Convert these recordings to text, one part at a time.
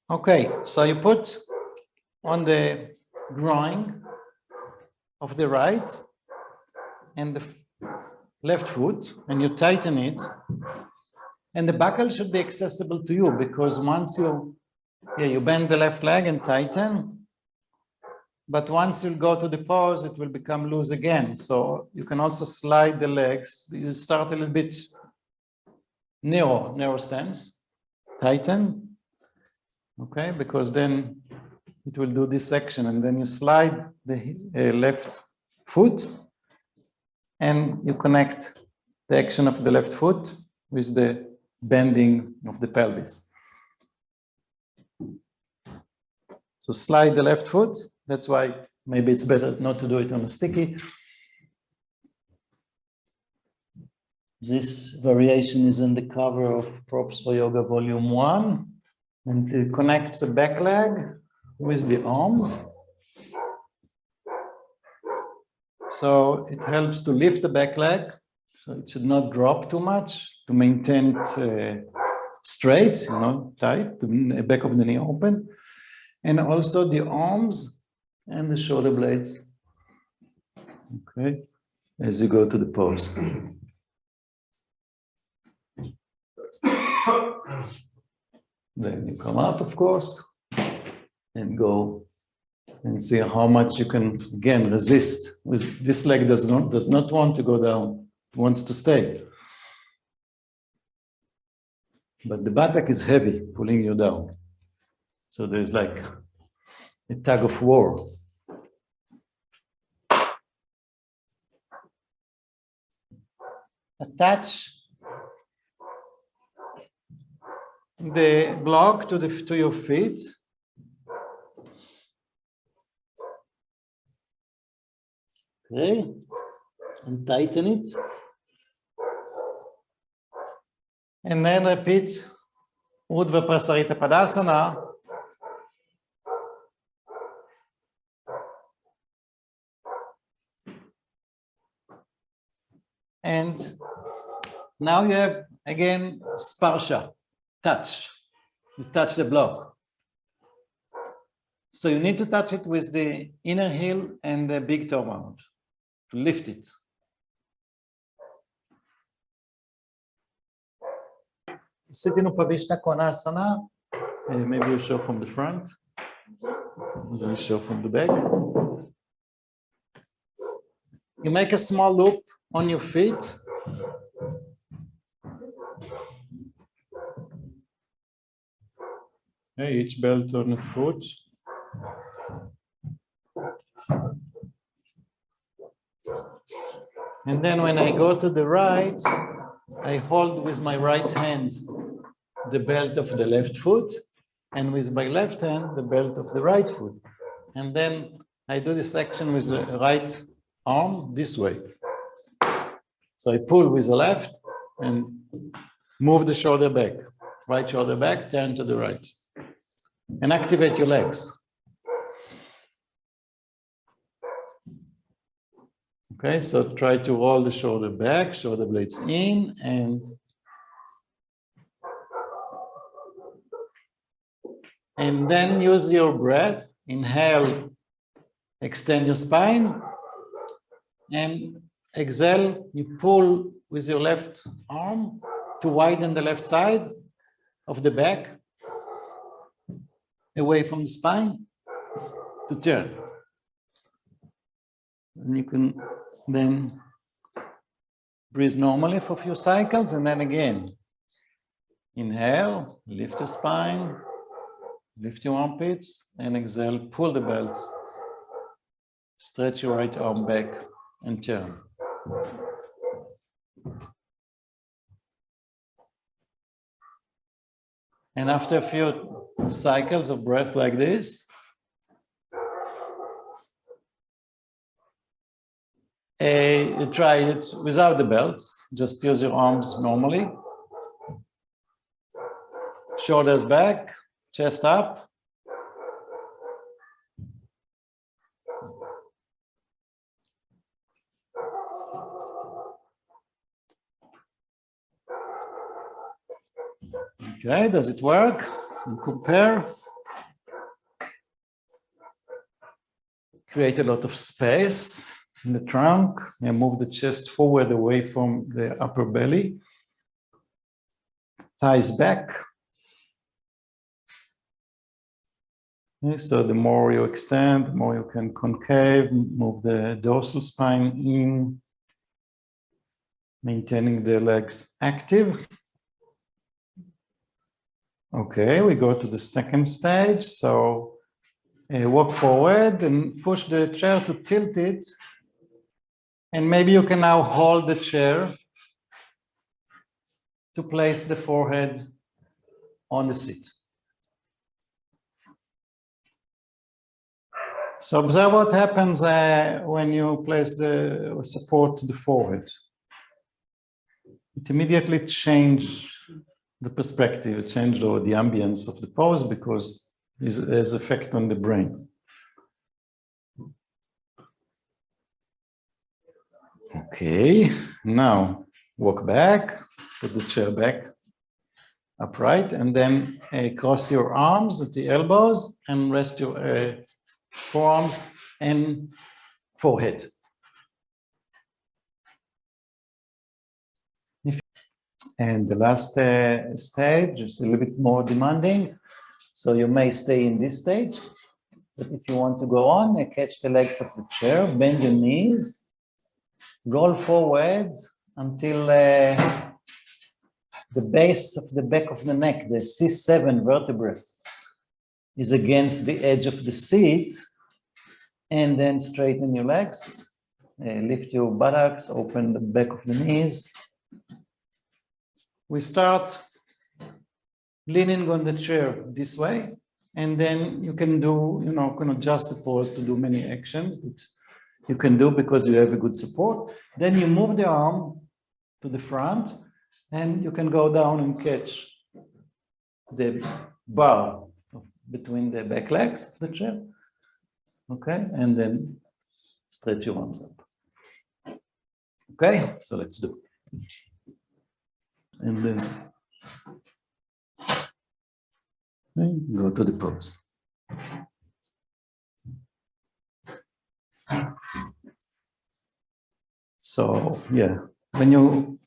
Okay, so you put on the groin of the right and the left foot, and you tighten it. And the buckle should be accessible to you, because once you bend the left leg and tighten, but once you go to the pose, it will become loose again. So you can also slide the legs. You start a little bit narrow stance, tighten, okay, because then it will do this action, and then you slide the left foot, and you connect the action of the left foot with the bending of the pelvis. So slide the left foot. That's why maybe it's better not to do it on a sticky. This variation is in the cover of Props for Yoga Volume 1, and it connects the back leg with the arms. So it helps to lift the back leg, so it should not drop too much, to maintain it straight, tight, the back of the knee open, and also the arms and the shoulder blades, okay, as you go to the pose. Then you come up, of course, and go and see how much you can, again, resist. With this leg does not want to go down, it wants to stay. But the buttock is heavy, pulling you down. So there's like a tug of war. Attach the block to your feet. Okay, and tighten it. And then repeat Urdhva Prasarita Padasana. And now you have, again, sparsha, touch. You touch the block. So you need to touch it with the inner heel and the big toe round to lift it. Sit in Upavishta Konasana. Maybe you show from the front. You show from the back. You make a small loop on your feet. Okay, each belt on a foot. And then when I go to the right, I hold with my right hand the belt of the left foot, and with my left hand the belt of the right foot. And then I do this action with the right arm this way. So I pull with the left and move the shoulder back. Right shoulder back, turn to the right. And activate your legs. Okay, so try to roll the shoulder back, shoulder blades in, and then use your breath. Inhale, extend your spine, and exhale, you pull with your left arm to widen the left side of the back, away from the spine, to turn. And you can then breathe normally for a few cycles, and then again, inhale, lift your spine, lift your armpits, and exhale, pull the belts, stretch your right arm back, and turn. And after a few cycles of breath like this, you try it without the belts. Just use your arms normally. Shoulders back, chest up. Okay, does it work? You compare. create a lot of space in the trunk and move the chest forward away from the upper belly. Thighs back. Okay, so the more you extend, the more you can concave, move the dorsal spine in, maintaining the legs active. Okay, we go to the second stage. So walk forward and push the chair to tilt it. And maybe you can now hold the chair to place the forehead on the seat. So observe what happens when you place the support to the forehead. It immediately changes the perspective, change the ambience of the pose because it has effect on the brain. Okay, now walk back, put the chair back upright, and then cross your arms at the elbows and rest your forearms and forehead. And the last stage is a little bit more demanding. So you may stay in this stage, but if you want to go on, catch the legs of the chair, bend your knees, roll forward until the base of the back of the neck, the C7 vertebra, is against the edge of the seat, and then straighten your legs, lift your buttocks, open the back of the knees. We start leaning on the chair this way, and then you can do, can adjust the pose to do many actions that you can do because you have a good support. Then you move the arm to the front, and you can go down and catch the bar between the back legs of the chair. Okay, and then stretch your arms up. Okay, so let's do it. And then go to the pose. So yeah, when you're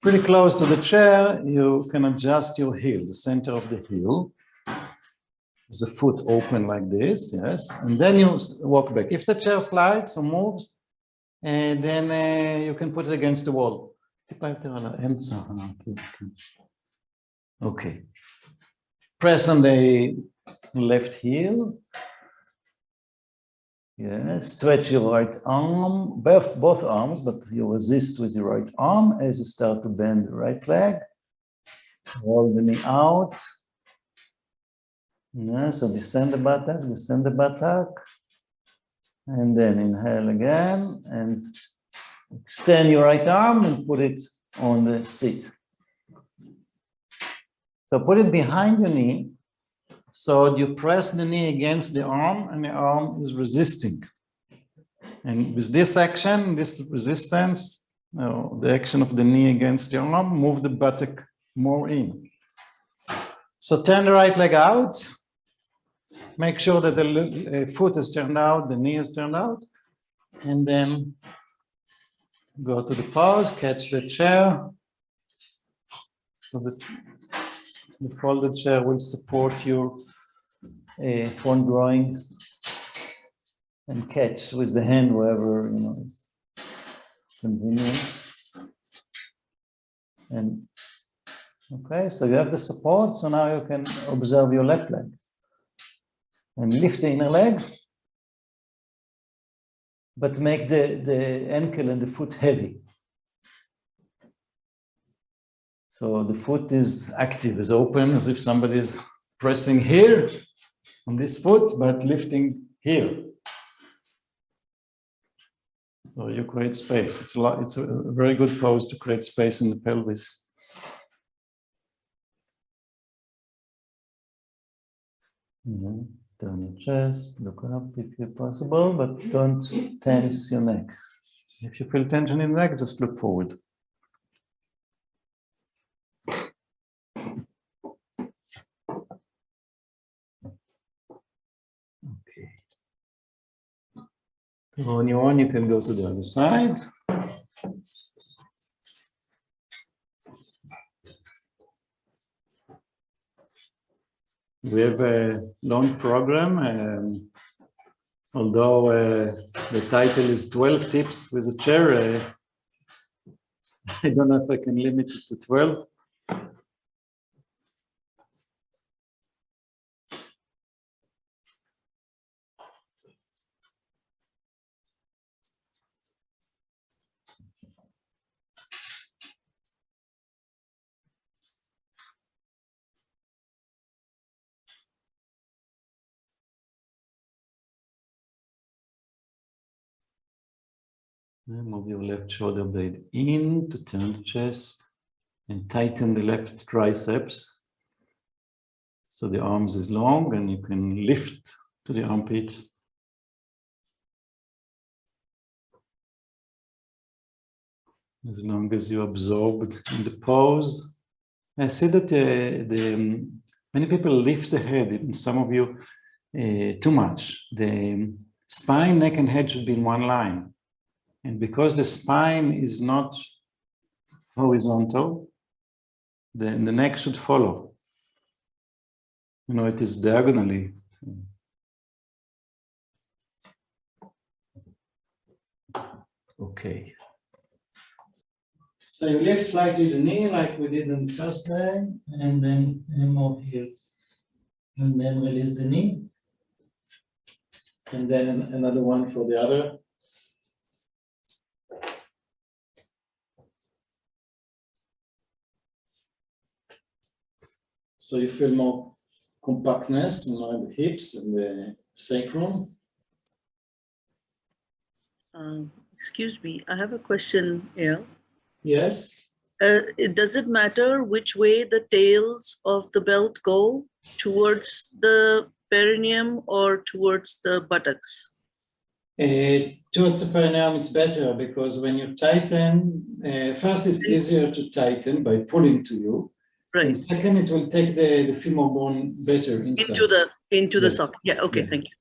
pretty close to the chair, you can adjust your heel, the center of the heel. The foot open like this, yes, and then you walk back. If the chair slides or moves, and then you can put it against the wall. Okay. Press on the left heel. Yes, stretch your right arm, both arms, but you resist with your right arm as you start to bend the right leg. Roll the knee out. Yeah, so descend the buttock, and then inhale again, and extend your right arm and put it on the seat. So put it behind your knee, so you press the knee against the arm, and the arm is resisting. And with this action, this resistance, the action of the knee against the arm, move the buttock more in. So turn the right leg out. Make sure that the foot is turned out, the knee is turned out, and then go to the pose, catch the chair. So the folded chair will support your front groin and catch with the hand wherever is convenient. And okay, so you have the support, so now you can observe your left leg. And lift the inner leg, but make the ankle and the foot heavy. So the foot is active, is open, as if somebody is pressing here on this foot, but lifting here. So you create space. It's a very good pose to create space in the pelvis. Turn your chest, look up if possible, but don't tense your neck. If you feel tension in the neck, just look forward. Okay. On your own, you can go to the other side. We have a long program, although the title is 12 tips with a chair. I don't know if I can limit it to 12. Move your left shoulder blade in to turn the chest and tighten the left triceps. So the arms is long and you can lift to the armpit. As long as you're absorbed in the pose. I see that many people lift the head, even some of you, too much. The spine, neck, and head should be in one line. And because the spine is not horizontal, the neck should follow. You know, it is diagonally. Okay. So you lift slightly the knee like we did on the first leg, and then move here. And then release the knee. And then another one for the other. So you feel more compactness in the hips and the sacrum. Excuse me, I have a question, Eyal. Yes. Does it matter which way the tails of the belt go, towards the perineum or towards the buttocks? Towards the perineum, it's better because when you tighten, first it's easier to tighten by pulling to you. Right. And second, it will take the femur bone better inside. Into the Yes. socket. Yeah, okay, Yeah. thank you.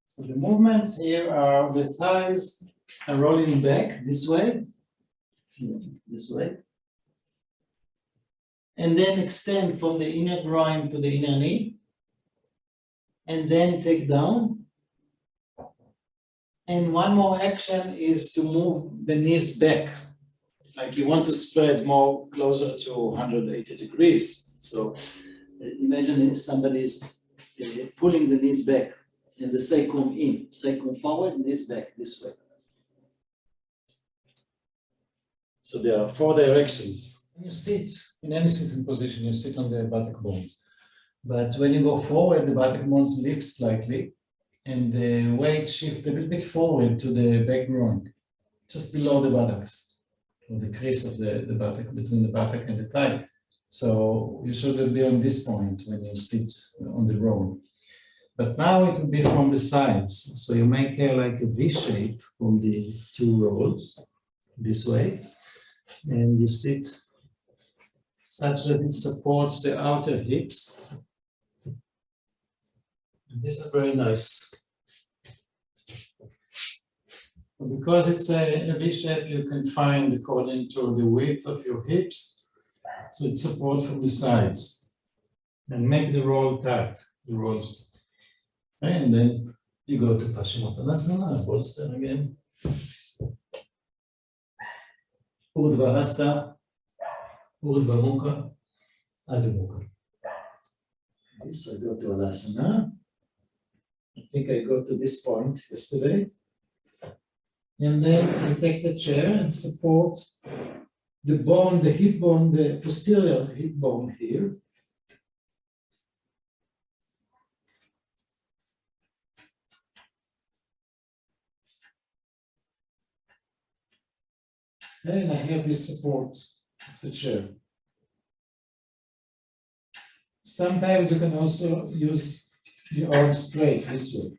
So the movements here are the thighs are rolling back this way, and then extend from the inner groin to the inner knee, and then take down. And one more action is to move the knees back. Like you want to spread more closer to 180 degrees. So imagine if somebody is pulling the knees back and the sacrum in, sacrum forward, knees back this way. So there are 4 directions. When you sit in any sitting position, you sit on the buttock bones. But when you go forward, the buttock bones lift slightly and the weight shifts a little bit forward to the back groin, just below the buttocks. The crease of the buttock, between the buttock and the thigh. So you should be on this point when you sit on the roll. But now it will be from the sides. So you make like a V shape from the 2 rolls this way. And you sit such that it supports the outer hips. And this is very nice. Because it's a V shape, you can find according to the width of your hips. So it's support from the sides. And make the roll tight, the rolls. And then you go to Paschimottanasana, bolster again. Urdhva Hasta, Urdhva Mukha, Adho Mukha. Okay, so I go to Alasana. I think I got to this point yesterday. And then I take the chair and support the bone, the hip bone, the posterior hip bone here. And I have this support of the chair. Sometimes you can also use the arm straight this way.